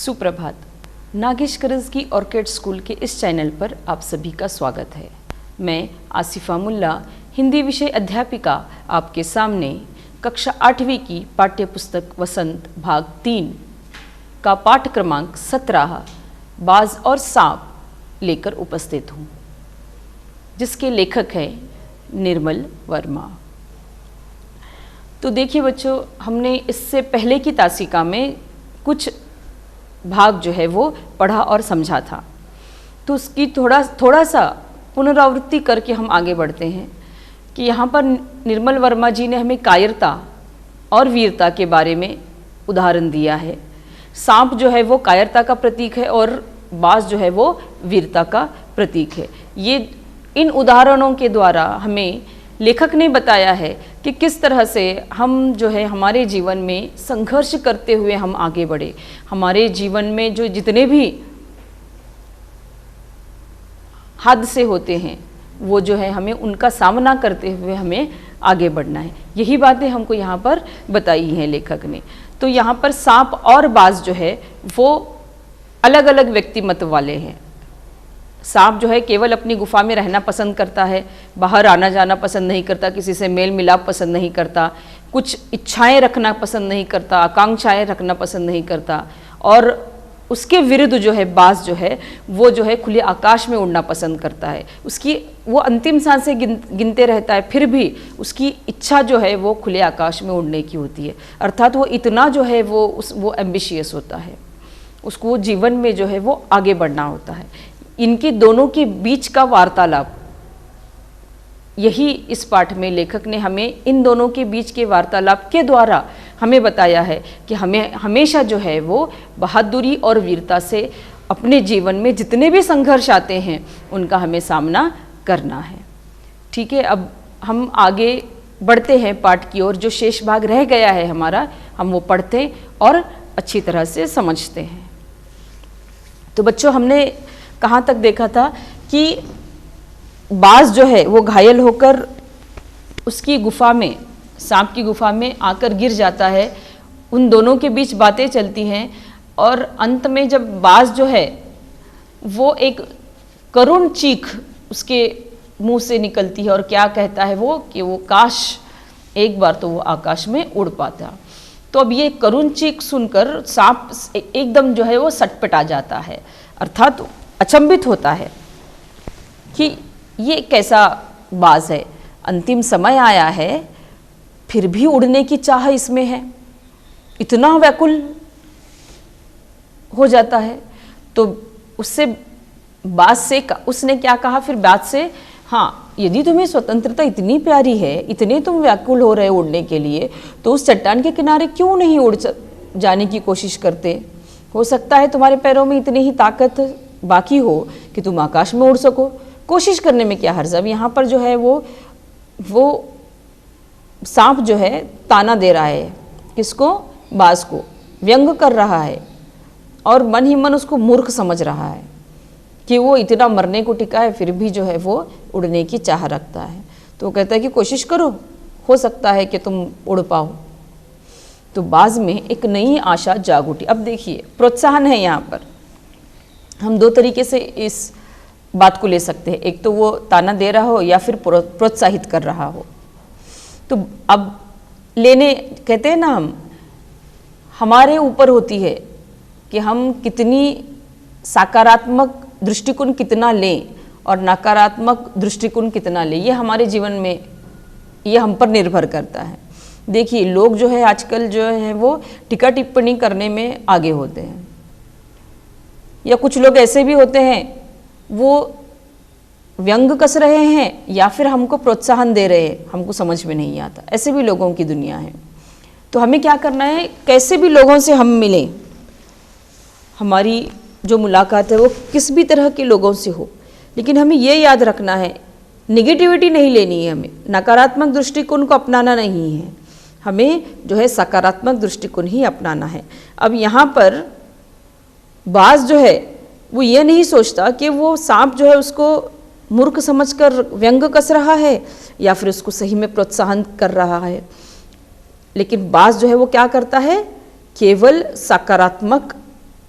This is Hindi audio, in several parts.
सुप्रभात। नागेश करंजकी ऑर्किड स्कूल के इस चैनल पर आप सभी का स्वागत है। मैं आसिफा मुल्ला, हिंदी विषय अध्यापिका, आपके सामने कक्षा 8वीं की पाठ्य पुस्तक वसंत भाग 3 का पाठ क्रमांक 17 बाज और सांप लेकर उपस्थित हूँ, जिसके लेखक हैं निर्मल वर्मा। तो देखिए बच्चों, हमने इससे पहले की तासिका में कुछ भाग जो है वो पढ़ा और समझा था, तो उसकी थोड़ा सा पुनरावृत्ति करके हम आगे बढ़ते हैं कि यहाँ पर निर्मल वर्मा जी ने हमें कायरता और वीरता के बारे में उदाहरण दिया है। सांप जो है वो कायरता का प्रतीक है और बाज जो है वो वीरता का प्रतीक है। ये इन उदाहरणों के द्वारा हमें लेखक ने बताया है कि किस तरह से हम जो है हमारे जीवन में संघर्ष करते हुए हम आगे बढ़े। हमारे जीवन में जो जितने भी हादसे होते हैं वो जो है हमें उनका सामना करते हुए हमें आगे बढ़ना है। यही बातें हमको यहाँ पर बताई हैं लेखक ने। तो यहाँ पर सांप और बाज जो है वो अलग अलग व्यक्तिमत्व वाले हैं। सांप जो है केवल अपनी गुफा में रहना पसंद करता है, बाहर आना जाना पसंद नहीं करता, किसी से मेल मिलाप पसंद नहीं करता, कुछ इच्छाएं रखना पसंद नहीं करता, आकांक्षाएं रखना पसंद नहीं करता। और उसके विरुद्ध जो है बाज जो है वो जो है खुले आकाश में उड़ना पसंद करता है। उसकी वो अंतिम सांसें गिनते रहता है, फिर भी उसकी इच्छा जो है वो खुले आकाश में उड़ने की होती है। अर्थात वो इतना जो है वो एम्बिशियस होता है, उसको जीवन में जो है वो आगे बढ़ना होता है। इनके दोनों के बीच का वार्तालाप, यही इस पाठ में लेखक ने हमें इन दोनों के बीच के वार्तालाप के द्वारा हमें बताया है कि हमें हमेशा जो है वो बहादुरी और वीरता से अपने जीवन में जितने भी संघर्ष आते हैं उनका हमें सामना करना है। ठीक है, अब हम आगे बढ़ते हैं पाठ की ओर। जो शेष भाग रह गया है हमारा, हम वो पढ़ते और अच्छी तरह से समझते हैं। तो बच्चों, हमने कहाँ तक देखा था कि बाज जो है वो घायल होकर उसकी गुफा में, सांप की गुफा में आकर गिर जाता है। उन दोनों के बीच बातें चलती हैं और अंत में जब बाज जो है वो एक करुण चीख उसके मुंह से निकलती है और क्या कहता है वो कि वो काश एक बार तो वो आकाश में उड़ पाता। तो अब ये करुण चीख सुनकर सांप एकदम जो है वो सटपटा जाता है, अर्थात अचंभित होता है कि ये कैसा बाज है, अंतिम समय आया है फिर भी उड़ने की चाह इसमें है, इतना व्याकुल हो जाता है। तो उससे बाज से उसने क्या कहा फिर बाज से, हाँ यदि तुम्हें स्वतंत्रता इतनी प्यारी है, इतने तुम व्याकुल हो रहे उड़ने के लिए, तो उस चट्टान के किनारे क्यों नहीं उड़ जाने की कोशिश करते। हो सकता है तुम्हारे पैरों में इतनी ही ताकत बाकी हो कि तुम आकाश में उड़ सको। कोशिश करने में क्या हर्ज। अब यहाँ पर जो है वो सांप जो है ताना दे रहा है, किसको, बाज को, व्यंग कर रहा है और मन ही मन उसको मूर्ख समझ रहा है कि वो इतना मरने को टिका है फिर भी जो है वो उड़ने की चाह रखता है। तो वो कहता है कि कोशिश करो, हो सकता है कि तुम उड़ पाओ। तो बाज में एक नई आशा जाग उठी। अब देखिए, प्रोत्साहन है यहाँ पर। हम दो तरीके से इस बात को ले सकते हैं, एक तो वो ताना दे रहा हो या फिर प्रोत्साहित कर रहा हो। तो अब लेने कहते हैं ना, हम हमारे ऊपर होती है कि हम कितनी सकारात्मक दृष्टिकोण कितना लें और नकारात्मक दृष्टिकोण कितना लें, ये हमारे जीवन में ये हम पर निर्भर करता है। देखिए, लोग जो है आजकल जो है वो टीका टिप्पणी करने में आगे होते हैं, या कुछ लोग ऐसे भी होते हैं वो व्यंग कस रहे हैं या फिर हमको प्रोत्साहन दे रहे हैं, हमको समझ में नहीं आता। ऐसे भी लोगों की दुनिया है। तो हमें क्या करना है, कैसे भी लोगों से हम मिलें, हमारी जो मुलाकात है वो किस भी तरह के लोगों से हो, लेकिन हमें ये याद रखना है, निगेटिविटी नहीं लेनी है, हमें नकारात्मक दृष्टिकोण को अपनाना नहीं है, हमें जो है सकारात्मक दृष्टिकोण ही अपनाना है। अब यहाँ पर बाज जो है वो ये नहीं सोचता कि वो सांप जो है उसको मूर्ख समझकर व्यंग कस रहा है या फिर उसको सही में प्रोत्साहन कर रहा है, लेकिन बाज जो है वो क्या करता है, केवल सकारात्मक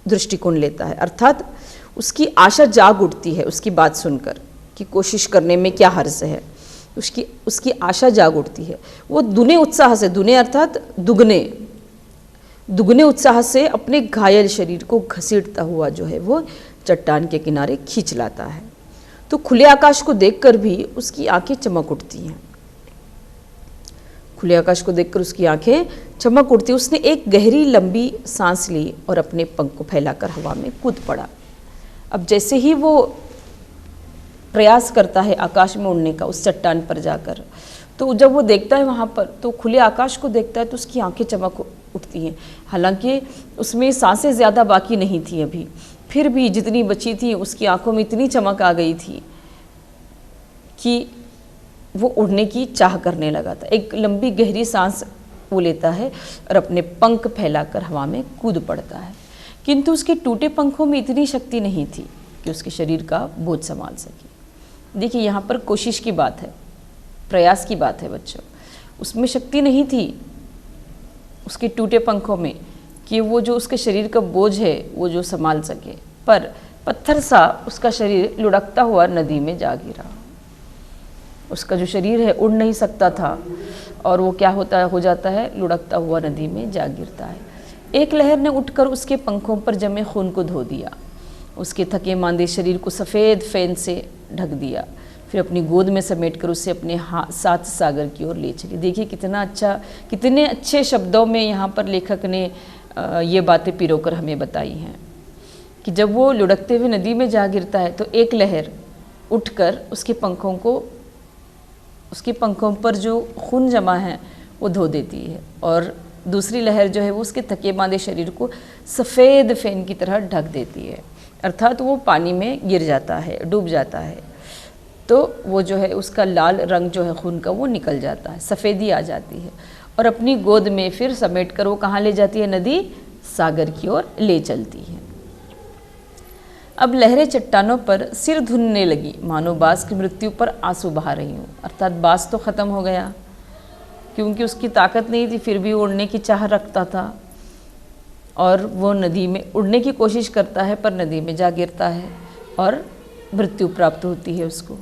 दृष्टिकोण लेता है, अर्थात उसकी आशा जाग उठती है उसकी बात सुनकर कि कोशिश करने में क्या हर्ज है, उसकी आशा जाग उठती है। वो दुने उत्साह से, दुने अर्थात दुगने उत्साह से अपने घायल शरीर को घसीटता हुआ जो है वो चट्टान के किनारे खींच लाता है। तो खुले आकाश को देखकर भी उसकी आंखें चमक उठती हैं, खुले आकाश को देखकर उसकी आंखें चमक उठती। उसने एक गहरी लंबी सांस ली और अपने पंख को फैलाकर हवा में कूद पड़ा। अब जैसे ही वो प्रयास करता है आकाश में उड़ने का उस चट्टान पर जाकर, तो जब वो देखता है वहाँ पर, तो खुले आकाश को देखता है तो उसकी आंखें चमक उठती हैं। हालांकि उसमें सांसें ज़्यादा बाकी नहीं थी अभी, फिर भी जितनी बची थी उसकी आंखों में इतनी चमक आ गई थी कि वो उड़ने की चाह करने लगा था। एक लंबी गहरी सांस वो लेता है और अपने पंख फैलाकर हवा में कूद पड़ता है, किंतु उसके टूटे पंखों में इतनी शक्ति नहीं थी कि उसके शरीर का बोझ संभाल सके। देखिए यहाँ पर कोशिश की बात है, प्रयास की बात है बच्चों। उसमें शक्ति नहीं थी उसके टूटे पंखों में कि वो जो उसके शरीर का बोझ है वो जो संभाल सके, पर पत्थर सा उसका शरीर लुढ़कता हुआ नदी में जा गिरा। उसका जो शरीर है उड़ नहीं सकता था और वो क्या हो जाता है, लुढ़कता हुआ नदी में जा गिरता है। एक लहर ने उठकर उसके पंखों पर जमे खून को धो दिया, उसके थके मांदे शरीर को सफ़ेद फैन से ढक दिया, फिर अपनी गोद में समेटकर उसे अपने सात सागर की ओर ले चली। देखिए कितने अच्छे शब्दों में यहाँ पर लेखक ने ये बातें पिरोकर हमें बताई हैं कि जब वो लुढ़कते हुए नदी में जा गिरता है तो एक लहर उठकर उसके पंखों पर जो खून जमा है वो धो देती है, और दूसरी लहर जो है वो उसके थके मांदे शरीर को सफ़ेद फैन की तरह ढक देती है, अर्थात वो पानी में गिर जाता है, डूब जाता है। तो वो जो है उसका लाल रंग जो है खून का वो निकल जाता है, सफ़ेदी आ जाती है, और अपनी गोद में फिर समेट कर वो कहाँ ले जाती है, नदी सागर की ओर ले चलती है। अब लहरें चट्टानों पर सिर धुनने लगी, मानो बाज की मृत्यु पर आंसू बहा रही हूँ, अर्थात बाज तो ख़त्म हो गया क्योंकि उसकी ताकत नहीं थी, फिर भी उड़ने की चाह रखता था और वो नदी में उड़ने की कोशिश करता है पर नदी में जा गिरता है और मृत्यु प्राप्त होती है उसको।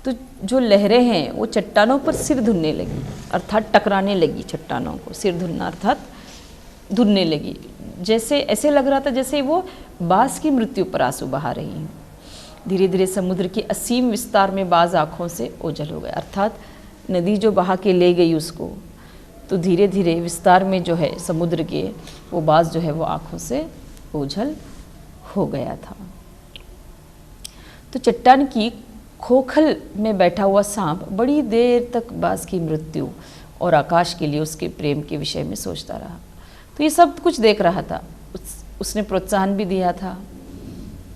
तो जो लहरें हैं वो चट्टानों पर सिर धुनने लगी, अर्थात टकराने लगी चट्टानों को, सिर धुनना अर्थात धुनने लगी, जैसे ऐसे लग रहा था जैसे वो बाज की मृत्यु पर आंसू बहा रही हैं। धीरे धीरे समुद्र के असीम विस्तार में बाज आँखों से ओझल हो गया, अर्थात नदी जो बहा के ले गई उसको, तो धीरे धीरे विस्तार में जो है समुद्र के वो बाज जो है वो आँखों से ओझल हो गया था। तो चट्टान की खोखल में बैठा हुआ सांप बड़ी देर तक बाज की मृत्यु और आकाश के लिए उसके प्रेम के विषय में सोचता रहा। तो ये सब कुछ देख रहा था, उसने प्रोत्साहन भी दिया था,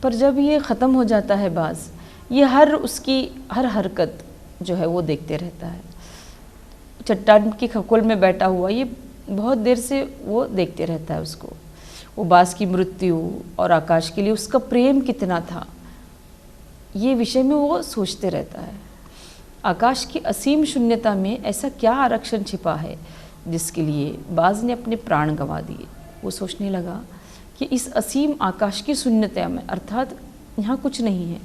पर जब ये ख़त्म हो जाता है बाज, ये उसकी हर हरकत जो है वो देखते रहता है। चट्टान की खकोल में बैठा हुआ ये बहुत देर से वो देखते रहता है उसको, वो बाज की मृत्यु और आकाश के लिए उसका प्रेम कितना था ये विषय में वो सोचते रहता है। आकाश की असीम शून्यता में ऐसा क्या आरक्षण छिपा है जिसके लिए बाज ने अपने प्राण गंवा दिए। वो सोचने लगा कि इस असीम आकाश की शून्यता में, अर्थात यहाँ कुछ नहीं है,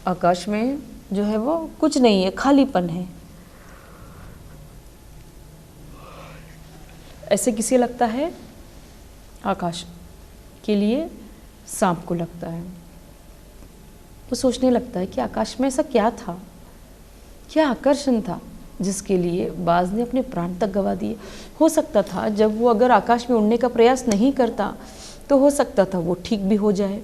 आकाश में जो है वो कुछ नहीं है, खालीपन है। ऐसे किसे लगता है? आकाश के लिए सांप को लगता है। वो सोचने लगता है कि आकाश में ऐसा क्या था, क्या आकर्षण था जिसके लिए बाज ने अपने प्राण तक गंवा दिए। हो सकता था जब वो अगर आकाश में उड़ने का प्रयास नहीं करता तो हो सकता था वो ठीक भी हो जाए,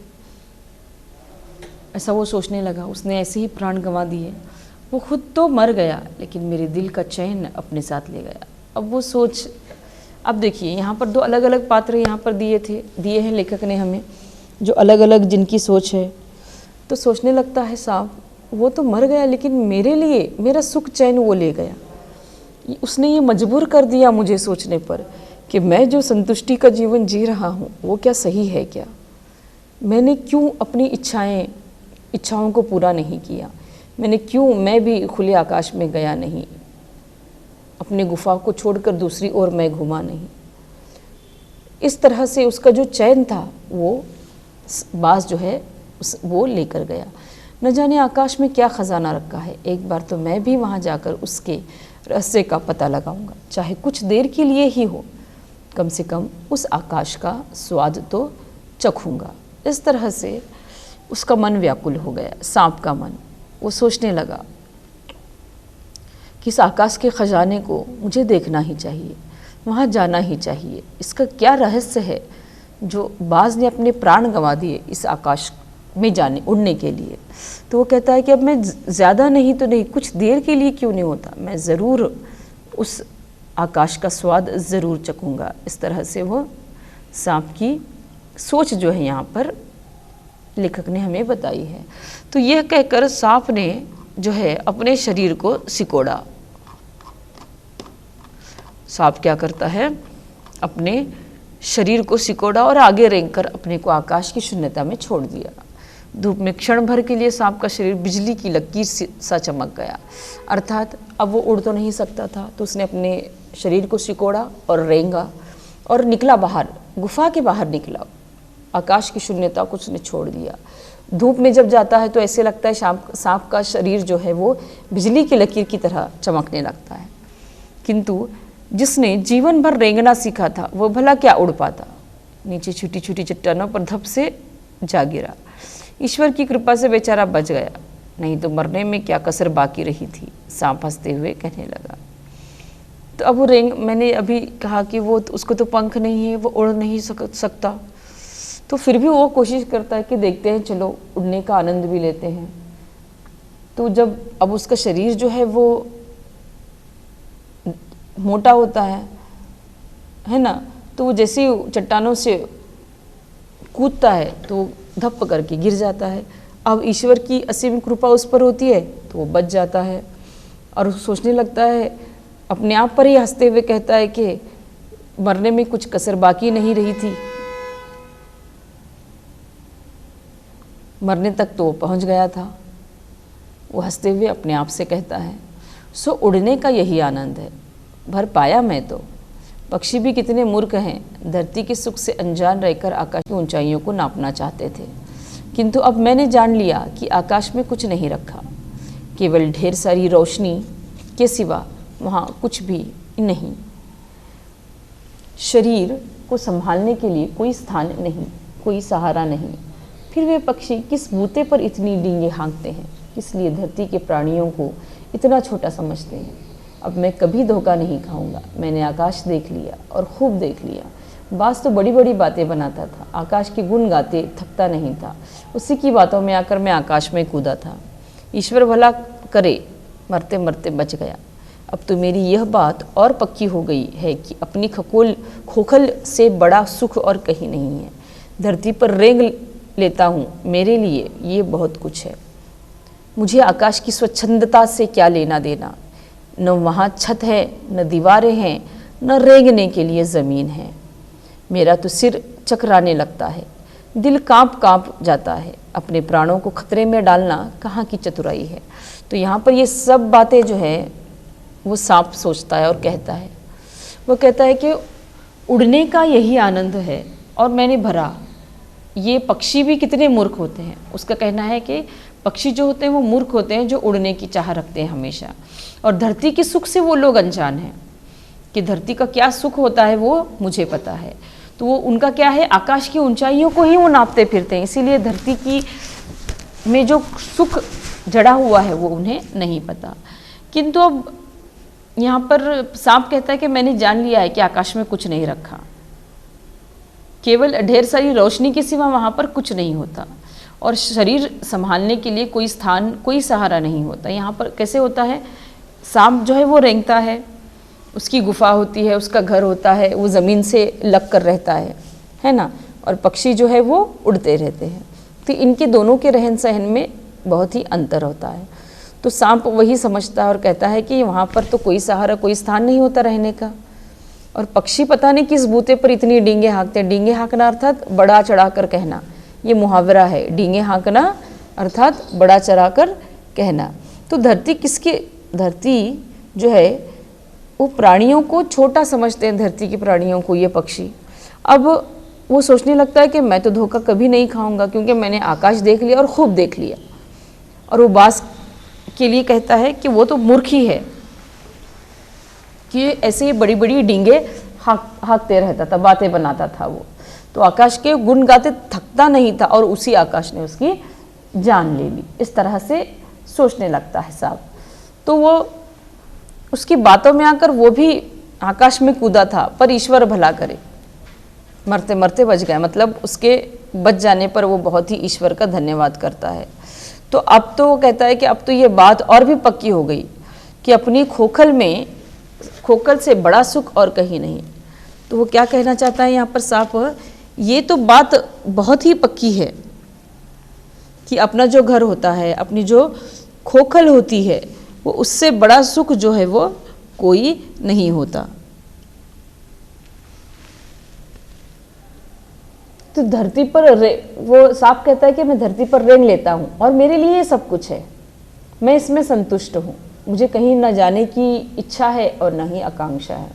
ऐसा वो सोचने लगा। उसने ऐसे ही प्राण गंवा दिए, वो खुद तो मर गया लेकिन मेरे दिल का चैन अपने साथ ले गया। अब वो सोच, अब देखिए यहाँ पर दो अलग अलग पात्र यहाँ पर दिए हैं लेखक ने हमें, जो अलग अलग जिनकी सोच है। तो सोचने लगता है सांप, वो तो मर गया लेकिन मेरे लिए मेरा सुख चैन वो ले गया। उसने ये मजबूर कर दिया मुझे सोचने पर कि मैं जो संतुष्टि का जीवन जी रहा हूँ वो क्या सही है क्या? मैंने क्यों अपनी इच्छाओं को पूरा नहीं किया? मैं भी खुले आकाश में गया नहीं, अपने गुफा को छोड़कर दूसरी ओर मैं घूमा नहीं। इस तरह से उसका जो चैन था वो बाज जो है वो लेकर गया। न जाने आकाश में क्या ख़जाना रखा है, एक बार तो मैं भी वहाँ जाकर उसके रहस्य का पता लगाऊंगा, चाहे कुछ देर के लिए ही हो, कम से कम उस आकाश का स्वाद तो चखूंगा। इस तरह से उसका मन व्याकुल हो गया, सांप का मन। वो सोचने लगा कि इस आकाश के खजाने को मुझे देखना ही चाहिए, वहाँ जाना ही चाहिए। इसका क्या रहस्य है जो बाज ने अपने प्राण गंवा दिए इस आकाश में जाने उड़ने के लिए। तो वो कहता है कि अब मैं ज़्यादा नहीं तो नहीं, कुछ देर के लिए क्यों नहीं होता, मैं ज़रूर उस आकाश का स्वाद ज़रूर चखूँगा। इस तरह से वो सांप की सोच जो है यहाँ पर लेखक ने हमें बताई है। तो यह कहकर सांप ने जो है अपने शरीर को सिकोड़ा। सांप क्या करता है, अपने शरीर को सिकोड़ा और आगे रेंगकर अपने को आकाश की शून्यता में छोड़ दिया। धूप में क्षण भर के लिए सांप का शरीर बिजली की लकीर सा चमक गया, अर्थात अब वो उड़ तो नहीं सकता था, तो उसने अपने शरीर को सिकोड़ा और रेंगा और निकला बाहर, गुफा के बाहर निकला, आकाश की शून्यता को उसने छोड़ दिया। धूप में जब जाता है तो ऐसे लगता है सांप का शरीर जो है वो बिजली की लकीर की तरह चमकने लगता है। किंतु जिसने जीवन भर रेंगना सीखा था वो भला क्या उड़ पाता, नीचे छोटी छोटी चट्टानों पर धप से जा गिरा। ईश्वर की कृपा से बेचारा बच गया, नहीं तो मरने में क्या कसर बाकी रही थी, सांप हंसते हुए कहने लगा। तो अब वो मैंने अभी कहा कि वो उसको तो पंख नहीं है, वो उड़ नहीं सकता, तो फिर भी वो कोशिश करता है कि देखते हैं, चलो उड़ने का आनंद भी लेते हैं। तो जब अब उसका शरीर जो है वो मोटा होता है ना, तो वो जैसे ही चट्टानों से कूदता है तो धप करके गिर जाता है। अब ईश्वर की असीम कृपा उस पर होती है तो वो बच जाता है और सोचने लगता है, अपने आप पर ही हंसते हुए कहता है कि मरने में कुछ कसर बाकी नहीं रही थी, मरने तक तो वो पहुंच गया था। वो हंसते हुए अपने आप से कहता है, सो उड़ने का यही आनंद है, भर पाया मैं तो। पक्षी भी कितने मूर्ख हैं, धरती के सुख से अनजान रहकर आकाश की ऊंचाइयों को नापना चाहते थे, किंतु अब मैंने जान लिया कि आकाश में कुछ नहीं रखा, केवल ढेर सारी रोशनी के सिवा वहाँ कुछ भी नहीं। शरीर को संभालने के लिए कोई स्थान नहीं, कोई सहारा नहीं। फिर वे पक्षी किस बूते पर इतनी डींगे हाँकते हैं, किस लिए धरती के प्राणियों को इतना छोटा समझते हैं। अब मैं कभी धोखा नहीं खाऊंगा, मैंने आकाश देख लिया और खूब देख लिया। बाज तो बड़ी बड़ी बातें बनाता था, आकाश के गुण गाते थकता नहीं था, उसी की बातों में आकर मैं आकाश में कूदा था। ईश्वर भला करे, मरते मरते बच गया। अब तो मेरी यह बात और पक्की हो गई है कि अपनी खोखल से बड़ा सुख और कहीं नहीं है। धरती पर रेंग लेता हूँ, मेरे लिए ये बहुत कुछ है। मुझे आकाश की स्वच्छंदता से क्या लेना देना, न वहाँ छत है, न दीवारें हैं, न रेंगने के लिए ज़मीन है। मेरा तो सिर चकराने लगता है, दिल कांप कांप जाता है। अपने प्राणों को खतरे में डालना कहाँ की चतुराई है। तो यहाँ पर ये सब बातें जो है वो सांप सोचता है और कहता है। वो कहता है कि उड़ने का यही आनंद है और मैंने भरा। ये पक्षी भी कितने मूर्ख होते हैं। उसका कहना है कि पक्षी जो होते हैं वो मूर्ख होते हैं जो उड़ने की चाह रखते हैं हमेशा, और धरती के सुख से वो लोग अनजान हैं कि धरती का क्या सुख होता है वो मुझे पता है। तो वो उनका क्या है, आकाश की ऊंचाइयों को ही वो नापते फिरते हैं, इसीलिए धरती की में जो सुख जड़ा हुआ है वो उन्हें नहीं पता। किंतु अब यहाँ पर सांप कहता है कि मैंने जान लिया है कि आकाश में कुछ नहीं रखा, केवल ढेर सारी रोशनी के सिवा वहाँ पर कुछ नहीं होता, और शरीर संभालने के लिए कोई स्थान, कोई सहारा नहीं होता। यहाँ पर कैसे होता है, सांप जो है वो रेंगता है, उसकी गुफा होती है, उसका घर होता है, वो ज़मीन से लग कर रहता है ना, और पक्षी जो है वो उड़ते रहते हैं। तो इनके दोनों के रहन सहन में बहुत ही अंतर होता है। तो सांप वही समझता है और कहता है कि वहाँ पर तो कोई सहारा, कोई स्थान नहीं होता रहने का, और पक्षी पता नहीं किस बूते पर इतनी डींगे हाँकते हैं। डींगे हाँकना अर्थात बड़ा चढ़ा कर कहना, ये मुहावरा है। डींगे हाँकना अर्थात बड़ा चढ़ा कर कहना। तो धरती जो है वो प्राणियों को छोटा समझते हैं, धरती के प्राणियों को ये पक्षी, अब वो सोचने लगता है कि मैं तो धोखा कभी नहीं खाऊंगा, क्योंकि मैंने आकाश देख लिया और खूब देख लिया। और वो बाज के लिए कहता है कि वो तो मूर्ख ही है कि ऐसे बड़ी बड़ी डींगे हाँकते रहता था, बातें बनाता था वो। तो आकाश के गुण गाते थकता नहीं था और उसी आकाश ने उसकी जान ले ली। इस तरह से सोचने लगता है सांप। तो वो उसकी बातों में आकर वो भी आकाश में कूदा था, पर ईश्वर भला करे, मरते मरते बच गया। मतलब उसके बच जाने पर वो बहुत ही ईश्वर का धन्यवाद करता है। तो अब तो वो कहता है कि अब तो ये बात और भी पक्की हो गई कि अपनी खोखल से बड़ा सुख और कहीं नहीं। तो वो क्या कहना चाहता है यहाँ पर सांप, ये तो बात बहुत ही पक्की है कि अपना जो घर होता है, अपनी जो खोखल होती है, वो उससे बड़ा सुख जो है वो कोई नहीं होता। तो धरती पर वो सांप कहता है कि मैं धरती पर रेंग लेता हूँ और मेरे लिए ये सब कुछ है, मैं इसमें संतुष्ट हूँ, मुझे कहीं न जाने की इच्छा है और न ही आकांक्षा है।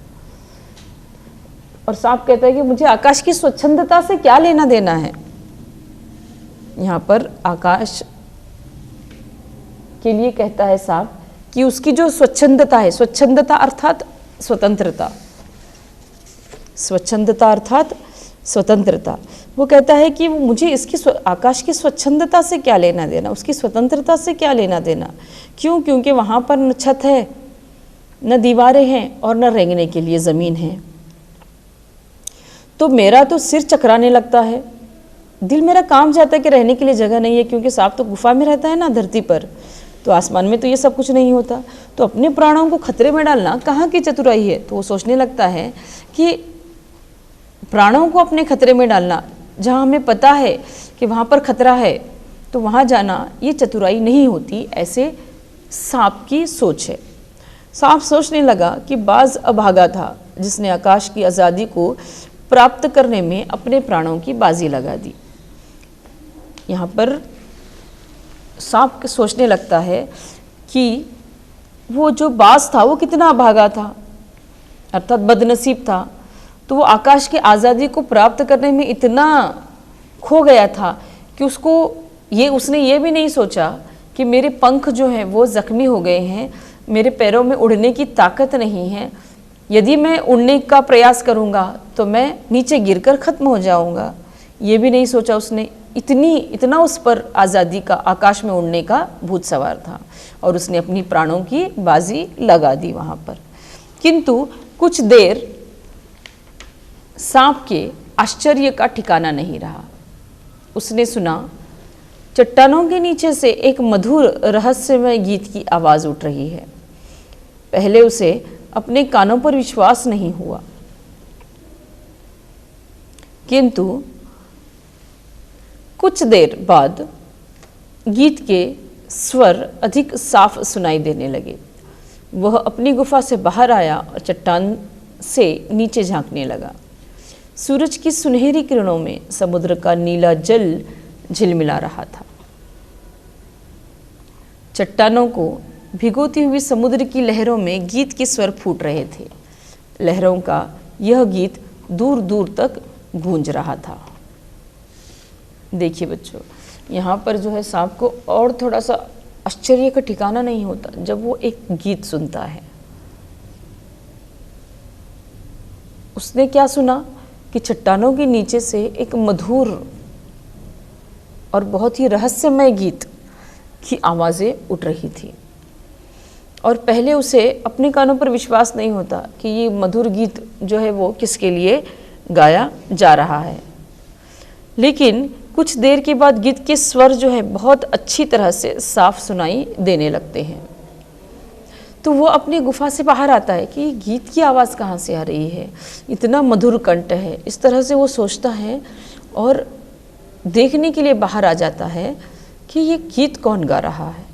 और सांप कहता है कि मुझे आकाश की स्वच्छंदता से क्या लेना देना है। यहाँ पर आकाश के लिए कहता है सांप कि उसकी जो स्वच्छंदता है, स्वच्छंदता अर्थात स्वतंत्रता, स्वच्छंदता अर्थात स्वतंत्रता, वो कहता है कि मुझे इसकी आकाश की स्वच्छंदता से क्या लेना देना, उसकी स्वतंत्रता से क्या लेना देना। क्यों? क्योंकि वहाँ पर न छत है, न दीवारें हैं और न रेंगने के लिए ज़मीन है। तो मेरा तो सिर चकराने लगता है, दिल मेरा काम चाहता है कि रहने के लिए जगह नहीं है, क्योंकि सांप तो गुफा में रहता है ना धरती पर, तो आसमान में तो ये सब कुछ नहीं होता। तो अपने प्राणों को खतरे में डालना कहाँ की चतुराई है। तो वो सोचने लगता है कि प्राणों को अपने खतरे में डालना, जहाँ हमें पता है कि वहाँ पर खतरा है, तो वहाँ जाना ये चतुराई नहीं होती, ऐसे सांप की सोच है। सांप सोचने लगा कि बाज अभागा था जिसने आकाश की आज़ादी को प्राप्त करने में अपने प्राणों की बाजी लगा दी। यहाँ पर सांप सोचने लगता है कि वो जो बाज था वो कितना अभागा था, अर्थात बदनसीब था। तो वो आकाश की आज़ादी को प्राप्त करने में इतना खो गया था कि उसने ये भी नहीं सोचा कि मेरे पंख जो हैं वो ज़ख्मी हो गए हैं, मेरे पैरों में उड़ने की ताकत नहीं है, यदि मैं उड़ने का प्रयास करूँगा तो मैं नीचे गिरकर ख़त्म हो जाऊँगा। ये भी नहीं सोचा उसने। इतना उस पर आज़ादी का, आकाश में उड़ने का भूत सवार था और उसने अपनी प्राणों की बाजी लगा दी वहाँ पर। किंतु कुछ देर सांप के आश्चर्य का ठिकाना नहीं रहा। उसने सुना चट्टानों के नीचे से एक मधुर रहस्यमय गीत की आवाज़ उठ रही है। पहले उसे अपने कानों पर विश्वास नहीं हुआ, किंतु कुछ देर बाद गीत के स्वर अधिक साफ सुनाई देने लगे। वह अपनी गुफा से बाहर आया और चट्टान से नीचे झांकने लगा। सूरज की सुनहरी किरणों में समुद्र का नीला जल झिलमिला रहा था। चट्टानों को भिगोती हुई समुद्र की लहरों में गीत के स्वर फूट रहे थे। लहरों का यह गीत दूर दूर तक गूंज रहा था। देखिए बच्चों, यहाँ पर जो है सांप को और थोड़ा सा आश्चर्य का ठिकाना नहीं होता जब वो एक गीत सुनता है। उसने क्या सुना कि चट्टानों के नीचे से एक मधुर और बहुत ही रहस्यमय गीत की आवाज़ें उठ रही थी। और पहले उसे अपने कानों पर विश्वास नहीं होता कि ये मधुर गीत जो है वो किसके लिए गाया जा रहा है। लेकिन कुछ देर के बाद गीत के स्वर जो है बहुत अच्छी तरह से साफ सुनाई देने लगते हैं। तो वो अपनी गुफा से बाहर आता है कि गीत की आवाज़ कहाँ से आ रही है, इतना मधुर कंठ है। इस तरह से वो सोचता है और देखने के लिए बाहर आ जाता है कि ये गीत कौन गा रहा है।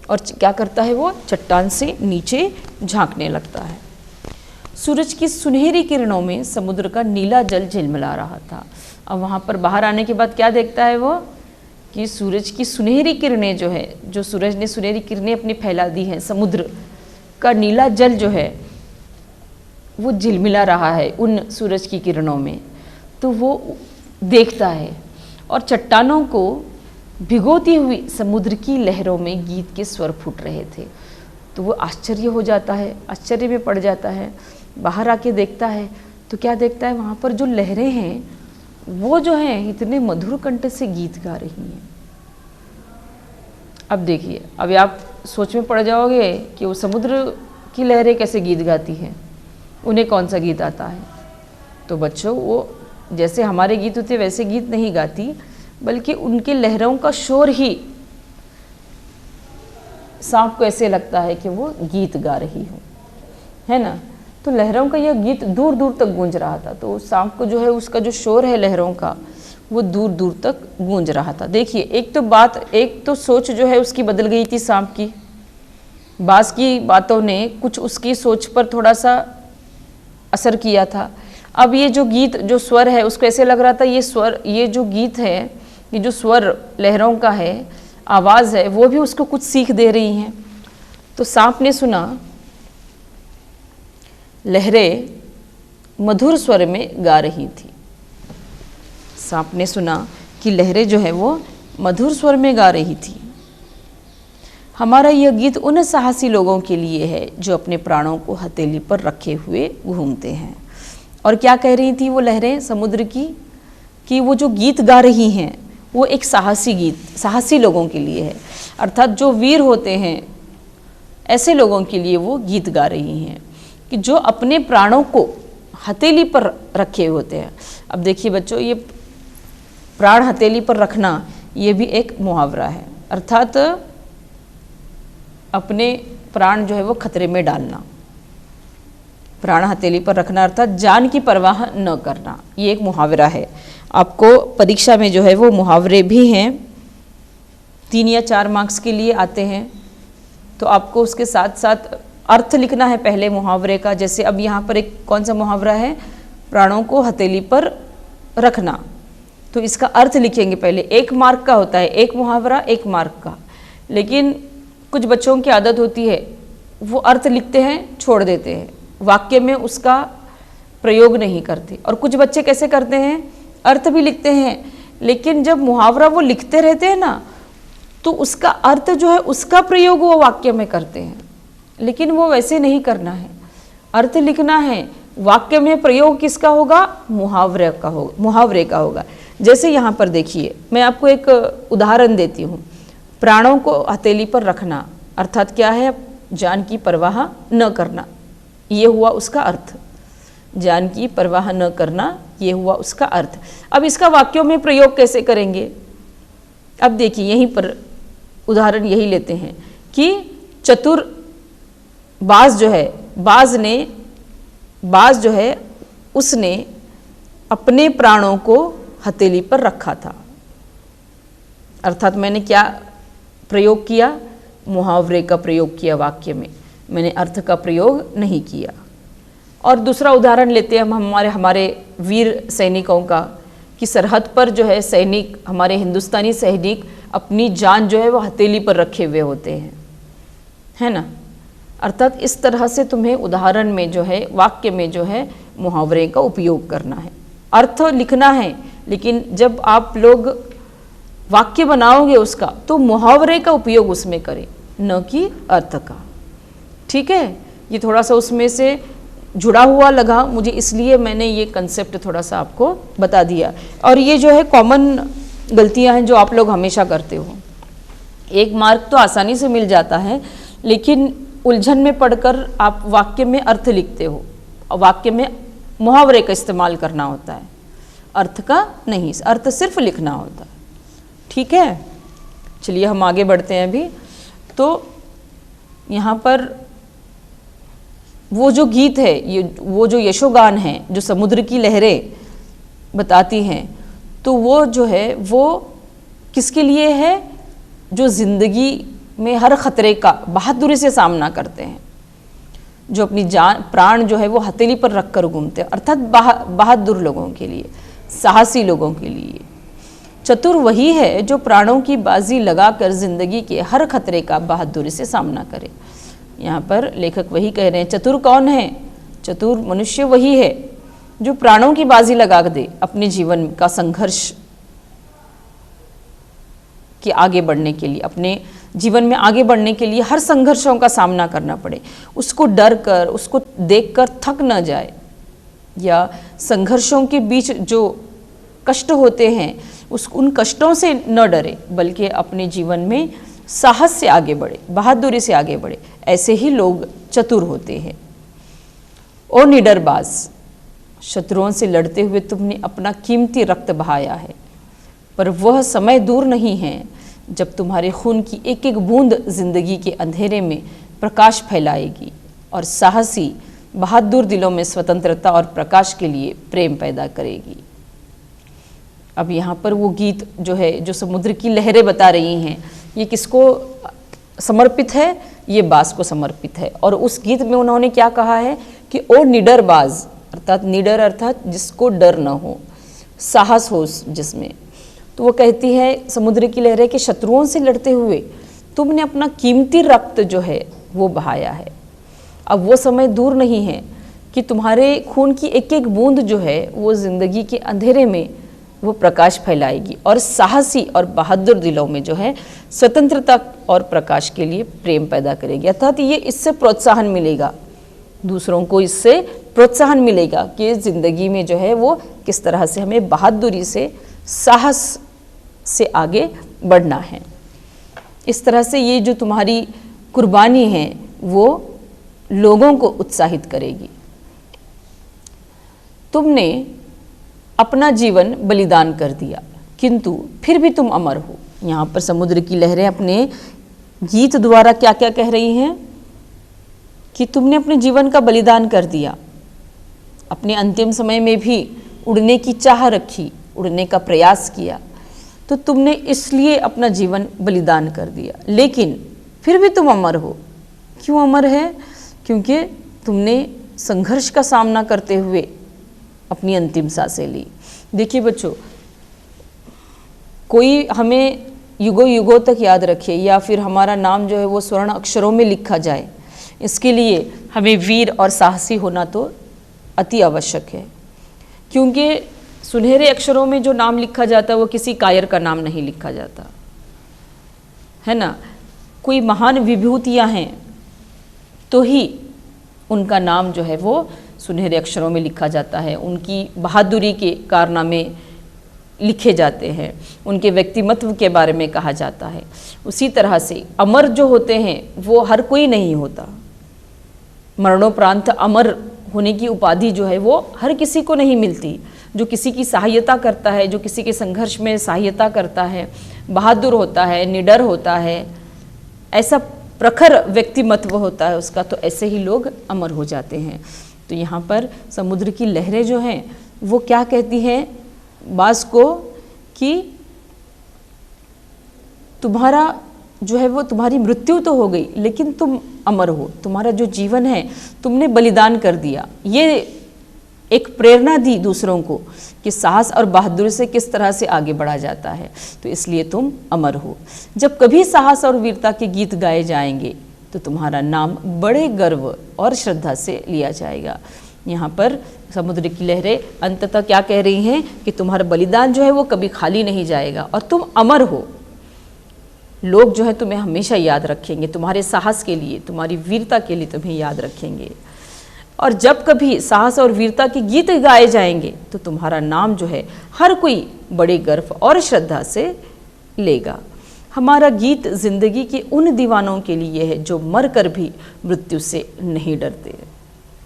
और क्या करता है, वो चट्टान से नीचे झांकने लगता है। सूरज की सुनहरी किरणों में समुद्र का नीला जल झिलमिला रहा था। अब वहाँ पर बाहर आने के बाद क्या देखता है वो कि सूरज की सुनहरी किरणें जो है, जो सूरज ने सुनहरी किरणें अपनी फैला दी हैं, समुद्र का नीला जल जो है वो झिलमिला रहा है उन सूरज की किरणों में, तो वो देखता है और चट्टानों को भिगोती हुई समुद्र की लहरों में गीत के स्वर फूट रहे थे। तो वो आश्चर्य हो जाता है, आश्चर्य में पड़ जाता है। बाहर आके देखता है तो क्या देखता है, वहाँ पर जो लहरें हैं वो जो हैं इतने मधुर कंठ से गीत गा रही हैं। अब देखिए, अभी आप सोच में पड़ जाओगे कि वो समुद्र की लहरें कैसे गीत गाती हैं, उन्हें कौन सा गीत आता है। तो बच्चों, वो जैसे हमारे गीत होते वैसे गीत नहीं गाती, बल्कि उनके लहरों का शोर ही सांप को ऐसे लगता है कि वो गीत गा रही हो, है ना। तो लहरों का यह गीत दूर दूर तक गूंज रहा था। तो सांप को जो है उसका जो शोर है लहरों का, वो दूर दूर तक गूंज रहा था। देखिए, एक तो सोच जो है उसकी बदल गई थी सांप की। बास की बातों ने कुछ उसकी सोच पर थोड़ा सा असर किया था। अब ये जो गीत, जो स्वर है, उसको ऐसे लग रहा था ये जो गीत है, ये जो स्वर लहरों का है, आवाज़ है, वो भी उसको कुछ सीख दे रही हैं। तो सांप ने सुना लहरें मधुर स्वर में गा रही थी। सांप ने सुना कि लहरें जो है वो मधुर स्वर में गा रही थी। हमारा यह गीत उन साहसी लोगों के लिए है जो अपने प्राणों को हथेली पर रखे हुए घूमते हैं। और क्या कह रही थी वो लहरें समुद्र की, कि वो जो गीत गा रही हैं वो एक साहसी गीत, साहसी लोगों के लिए है। अर्थात जो वीर होते हैं ऐसे लोगों के लिए वो गीत गा रही हैं, कि जो अपने प्राणों को हथेली पर रखे होते हैं। अब देखिए बच्चों, ये प्राण हथेली पर रखना ये भी एक मुहावरा है। अर्थात अपने प्राण जो है वो खतरे में डालना, प्राण हथेली पर रखना अर्थात जान की परवाह न करना, ये एक मुहावरा है। आपको परीक्षा में जो है वो मुहावरे भी हैं, 3 या 4 मार्क्स के लिए आते हैं। तो आपको उसके साथ साथ अर्थ लिखना है पहले मुहावरे का। जैसे अब यहाँ पर एक कौन सा मुहावरा है, प्राणों को हथेली पर रखना, तो इसका अर्थ लिखेंगे पहले। 1 मार्क का होता है एक मुहावरा, 1 मार्क का। लेकिन कुछ बच्चों की आदत होती है वो अर्थ लिखते हैं छोड़ देते हैं, वाक्य में उसका प्रयोग नहीं करते। और कुछ बच्चे कैसे करते हैं, अर्थ भी लिखते हैं, लेकिन जब मुहावरा वो लिखते रहते हैं ना, तो उसका अर्थ जो है उसका प्रयोग वो वाक्य में करते हैं। लेकिन वो वैसे नहीं करना है, अर्थ लिखना है, वाक्य में प्रयोग किसका होगा, मुहावरे का होगा। जैसे यहाँ पर देखिए, मैं आपको एक उदाहरण देती हूँ। प्राणों को हथेली पर रखना अर्थात क्या है, जान की परवाह न करना, ये हुआ उसका अर्थ। जान की परवाह न करना, ये हुआ उसका अर्थ। अब इसका वाक्यों में प्रयोग कैसे करेंगे, अब देखिए यहीं पर उदाहरण यही लेते हैं कि चतुर बाज जो है उसने अपने प्राणों को हथेली पर रखा था। अर्थात मैंने क्या प्रयोग किया, मुहावरे का प्रयोग किया वाक्य में, मैंने अर्थ का प्रयोग नहीं किया। और दूसरा उदाहरण लेते हैं हम हमारे वीर सैनिकों का, कि सरहद पर जो है सैनिक, हमारे हिंदुस्तानी सैनिक अपनी जान जो है वो हथेली पर रखे हुए होते हैं, है ना। अर्थात इस तरह से तुम्हें उदाहरण में जो है, वाक्य में जो है मुहावरे का उपयोग करना है। अर्थ लिखना है, लेकिन जब आप लोग वाक्य बनाओगे उसका, तो मुहावरे का उपयोग उसमें करें, न कि अर्थ का। ठीक है, ये थोड़ा सा उसमें से जुड़ा हुआ लगा मुझे, इसलिए मैंने ये कंसेप्ट थोड़ा सा आपको बता दिया। और ये जो है कॉमन गलतियां हैं जो आप लोग हमेशा करते हो। 1 मार्क तो आसानी से मिल जाता है, लेकिन उलझन में पढ़कर आप वाक्य में अर्थ लिखते हो, और वाक्य में मुहावरे का इस्तेमाल करना होता है, अर्थ का नहीं, अर्थ सिर्फ लिखना होता है। ठीक है, चलिए हम आगे बढ़ते हैं अभी। तो यहाँ पर वो जो गीत है, ये वो जो यशोगान है, जो समुद्र की लहरें बताती हैं, तो वो जो है वो किसके लिए है, जो ज़िंदगी में हर खतरे का बहादुरी से सामना करते हैं, जो अपनी जान प्राण जो है वो हथेली पर रख कर घूमते हैं, अर्थात बहादुर लोगों के लिए, साहसी लोगों के लिए। चतुर वही है जो प्राणों की बाजी लगाकर जिंदगी के हर खतरे का बहादुरी से सामना करे। यहाँ पर लेखक वही कह रहे हैं। चतुर कौन है, चतुर मनुष्य वही है जो प्राणों की बाजी लगा दे अपने जीवन का संघर्ष कि आगे बढ़ने के लिए, अपने जीवन में आगे बढ़ने के लिए हर संघर्षों का सामना करना पड़े, उसको डर कर, उसको देखकर थक न जाए, या संघर्षों के बीच जो कष्ट होते हैं उन कष्टों से न डरे, बल्कि अपने जीवन में साहस से आगे बढ़े, बहादुरी से आगे बढ़े। ऐसे ही लोग चतुर होते हैं। और निडरबाज, शत्रुओं से लड़ते हुए तुमने अपना कीमती रक्त बहाया है, पर वह समय दूर नहीं है जब तुम्हारे खून की एक एक बूंद जिंदगी के अंधेरे में प्रकाश फैलाएगी और साहसी बहादुर दिलों में स्वतंत्रता और प्रकाश के लिए प्रेम पैदा करेगी। अब यहाँ पर वो गीत जो है, जो समुद्र की लहरें बता रही हैं, ये किसको समर्पित है? ये बाज को समर्पित है। और उस गीत में उन्होंने क्या कहा है कि ओ निडर बाज, अर्थात निडर अर्थात जिसको डर न हो, साहस हो जिसमें। तो वो कहती है समुद्र की लहरें कि शत्रुओं से लड़ते हुए तुमने अपना कीमती रक्त जो है वो बहाया है। अब वो समय दूर नहीं है कि तुम्हारे खून की एक एक बूंद जो है वो जिंदगी के अंधेरे में वो प्रकाश फैलाएगी और साहसी और बहादुर दिलों में जो है स्वतंत्रता और प्रकाश के लिए प्रेम पैदा करेगी। अर्थात ये इससे प्रोत्साहन मिलेगा, दूसरों को इससे प्रोत्साहन मिलेगा कि ज़िंदगी में जो है वो किस तरह से हमें बहादुरी से, साहस से आगे बढ़ना है। इस तरह से ये जो तुम्हारी कुर्बानी है वो लोगों को उत्साहित करेगी। तुमने अपना जीवन बलिदान कर दिया किंतु फिर भी तुम अमर हो। यहाँ पर समुद्र की लहरें अपने गीत द्वारा क्या क्या कह रही हैं कि तुमने अपने जीवन का बलिदान कर दिया, अपने अंतिम समय में भी उड़ने की चाह रखी, उड़ने का प्रयास किया, तो तुमने इसलिए अपना जीवन बलिदान कर दिया, लेकिन फिर भी तुम अमर हो। क्यों अमर है? क्योंकि तुमने संघर्ष का सामना करते हुए अपनी अंतिम सांसें ली। देखिए बच्चों, कोई हमें युगों युगों तक याद रखे या फिर हमारा नाम जो है वो स्वर्ण अक्षरों में लिखा जाए, इसके लिए हमें वीर और साहसी होना तो अति आवश्यक है। क्योंकि सुनहरे अक्षरों में जो नाम लिखा जाता है वो किसी कायर का नाम नहीं लिखा जाता है ना। कोई महान विभूतियाँ हैं तो ही उनका नाम जो है वो सुनहरे अक्षरों में लिखा जाता है, उनकी बहादुरी के कारनामे लिखे जाते हैं, उनके व्यक्तिमत्व के बारे में कहा जाता है। उसी तरह से अमर जो होते हैं वो हर कोई नहीं होता। मरणोपरांत अमर होने की उपाधि जो है वो हर किसी को नहीं मिलती। जो किसी की सहायता करता है, जो किसी के संघर्ष में सहायता करता है, बहादुर होता है, निडर होता है, ऐसा प्रखर व्यक्तिमत्व होता है उसका, तो ऐसे ही लोग अमर हो जाते हैं। तो यहाँ पर समुद्र की लहरें जो हैं वो क्या कहती हैं बाज को कि तुम्हारा जो है वो, तुम्हारी मृत्यु तो हो गई लेकिन तुम अमर हो, तुम्हारा जो जीवन है तुमने बलिदान कर दिया। ये एक प्रेरणा दी दूसरों को कि साहस और बहादुरी से किस तरह से आगे बढ़ा जाता है, तो इसलिए तुम अमर हो। जब कभी साहस और वीरता के गीत गाए जाएंगे तो तुम्हारा नाम बड़े गर्व और श्रद्धा से लिया जाएगा। यहाँ पर समुद्र की लहरें अंततः क्या कह रही हैं कि तुम्हारा बलिदान जो है वो कभी खाली नहीं जाएगा और तुम अमर हो। लोग जो है तुम्हें हमेशा याद रखेंगे, तुम्हारे साहस के लिए, तुम्हारी वीरता के लिए तुम्हें याद रखेंगे। और जब कभी साहस और वीरता के गीत गाए जाएंगे तो तुम्हारा नाम जो है हर कोई बड़े गर्व और श्रद्धा से लेगा। हमारा गीत जिंदगी के उन दीवानों के लिए है जो मर कर भी मृत्यु से नहीं डरते।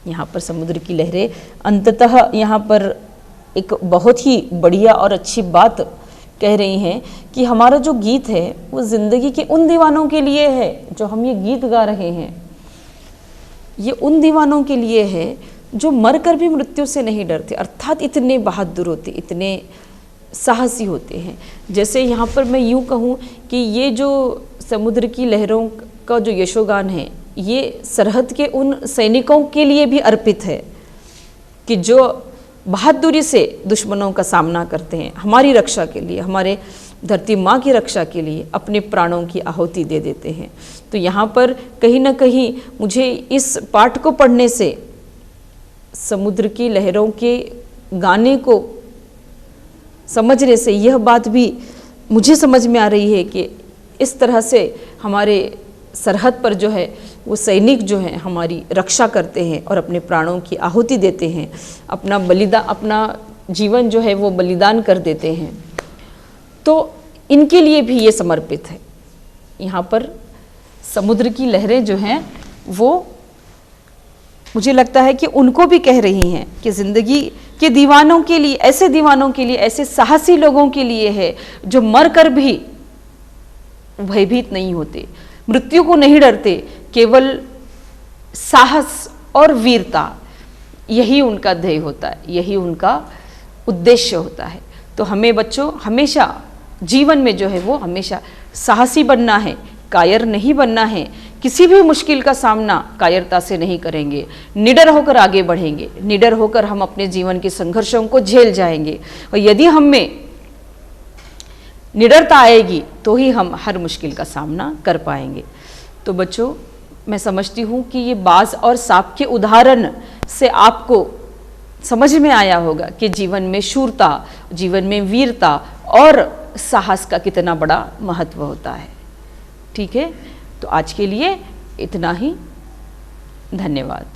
यहाँ पर समुद्र की लहरें अंततः यहाँ पर एक बहुत ही बढ़िया और अच्छी बात कह रही हैं कि हमारा जो गीत है वो ज़िंदगी के उन दीवानों के लिए है। जो हम ये गीत गा रहे हैं ये उन दीवानों के लिए है जो मर कर भी मृत्यु से नहीं डरते, अर्थात इतने बहादुर होते, इतने साहसी होते हैं। जैसे यहाँ पर मैं यूँ कहूँ कि ये जो समुद्र की लहरों का जो यशोगान है ये सरहद के उन सैनिकों के लिए भी अर्पित है कि जो बहादुरी से दुश्मनों का सामना करते हैं, हमारी रक्षा के लिए, हमारे धरती माँ की रक्षा के लिए अपने प्राणों की आहुति दे देते हैं। तो यहाँ पर कहीं ना कहीं मुझे इस पाठ को पढ़ने से समुद्र की लहरों के गाने को समझने से यह बात भी मुझे समझ में आ रही है कि इस तरह से हमारे सरहद पर जो है वो सैनिक जो हैं हमारी रक्षा करते हैं और अपने प्राणों की आहुति देते हैं, अपना जीवन जो है वो बलिदान कर देते हैं, तो इनके लिए भी ये समर्पित है। यहाँ पर समुद्र की लहरें जो हैं वो मुझे लगता है कि उनको भी कह रही हैं कि ज़िंदगी के दीवानों के लिए, ऐसे दीवानों के लिए, ऐसे साहसी लोगों के लिए है जो मर कर भी भयभीत नहीं होते, मृत्यु को नहीं डरते, केवल साहस और वीरता यही उनका ध्येय होता है, यही उनका उद्देश्य होता है। तो हमें बच्चों हमेशा जीवन में जो है वो हमेशा साहसी बनना है, कायर नहीं बनना है। किसी भी मुश्किल का सामना कायरता से नहीं करेंगे, निडर होकर आगे बढ़ेंगे, निडर होकर हम अपने जीवन के संघर्षों को झेल जाएंगे। और यदि हम में निडरता आएगी तो ही हम हर मुश्किल का सामना कर पाएंगे। तो बच्चों मैं समझती हूँ कि ये बाज और सांप के उदाहरण से आपको समझ में आया होगा कि जीवन में शूरता, जीवन में वीरता और साहस का कितना बड़ा महत्व होता है। ठीक है, तो आज के लिए इतना ही। धन्यवाद।